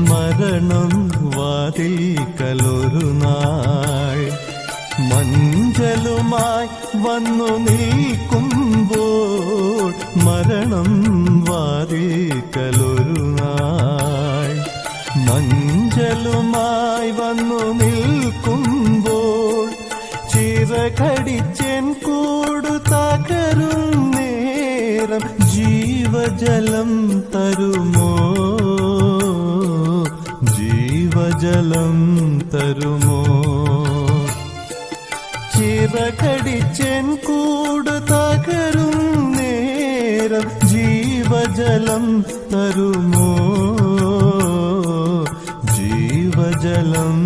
മരണം വാതിൽക്കലൊരു നാൾ മഞ്ചലുമായി വന്നു നിൽക്കുമ്പോൾ, മരണം വാതിൽക്കലൊരു നാൾ മഞ്ചലുമായി വന്നു നിൽക്കുമ്പോൾ, ചിറകടിച്ചെൻ കൂടു തകരും നേരം ജീവജലം തരുമോ, ജീവജലം തരുമോ? ചിറകടിച്ചെൻ കൂട് തകരും നേരം ജീവജലം തരുമോ, ജീവജലം